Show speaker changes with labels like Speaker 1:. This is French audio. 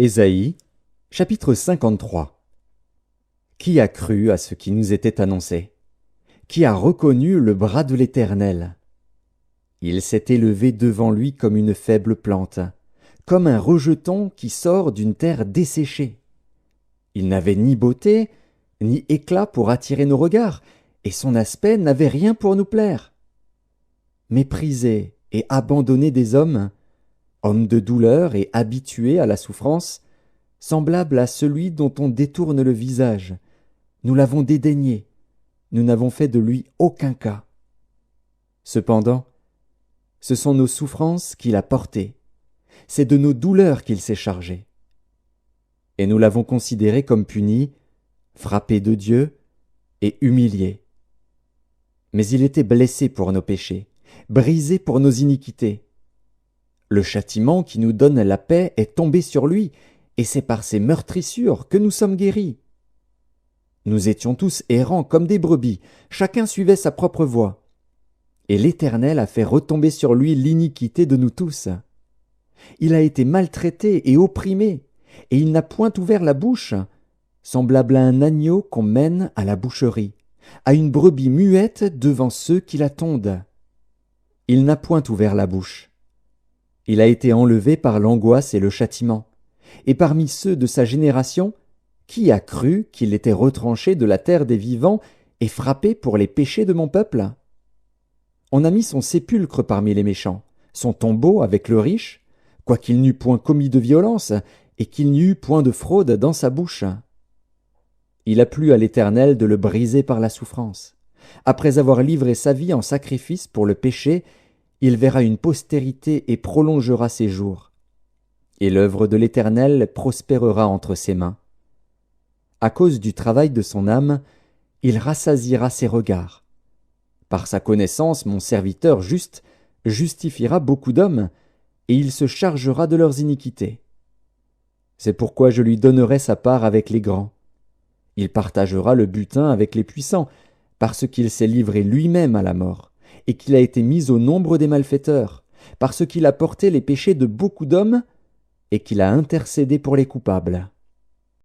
Speaker 1: Ésaïe, chapitre 53. Qui a cru à ce qui nous était annoncé? Qui a reconnu le bras de l'Éternel? Il s'est élevé devant lui comme une faible plante, comme un rejeton qui sort d'une terre desséchée. Il n'avait ni beauté, ni éclat pour attirer nos regards, et son aspect n'avait rien pour nous plaire. Méprisé et abandonné des hommes, homme de douleur et habitué à la souffrance, semblable à celui dont on détourne le visage, nous l'avons dédaigné, nous n'avons fait de lui aucun cas. Cependant, ce sont nos souffrances qu'il a portées, c'est de nos douleurs qu'il s'est chargé. Et nous l'avons considéré comme puni, frappé de Dieu et humilié. Mais il était blessé pour nos péchés, brisé pour nos iniquités. Le châtiment qui nous donne la paix est tombé sur lui, et c'est par ses meurtrissures que nous sommes guéris. Nous étions tous errants comme des brebis, chacun suivait sa propre voie. Et l'Éternel a fait retomber sur lui l'iniquité de nous tous. Il a été maltraité et opprimé, et il n'a point ouvert la bouche, semblable à un agneau qu'on mène à la boucherie, à une brebis muette devant ceux qui la tondent. Il n'a point ouvert la bouche. Il a été enlevé par l'angoisse et le châtiment. Et parmi ceux de sa génération, qui a cru qu'il était retranché de la terre des vivants et frappé pour les péchés de mon peuple? On a mis son sépulcre parmi les méchants, son tombeau avec le riche, quoiqu'il n'eût point commis de violence et qu'il n'y eût point de fraude dans sa bouche. Il a plu à l'Éternel de le briser par la souffrance. Après avoir livré sa vie en sacrifice pour le péché, il verra une postérité et prolongera ses jours. Et l'œuvre de l'Éternel prospérera entre ses mains. À cause du travail de son âme, il rassasiera ses regards. Par sa connaissance, mon serviteur juste justifiera beaucoup d'hommes, et il se chargera de leurs iniquités. C'est pourquoi je lui donnerai sa part avec les grands. Il partagera le butin avec les puissants, parce qu'il s'est livré lui-même à la mort, et qu'il a été mis au nombre des malfaiteurs, parce qu'il a porté les péchés de beaucoup d'hommes, et qu'il a intercédé pour les coupables.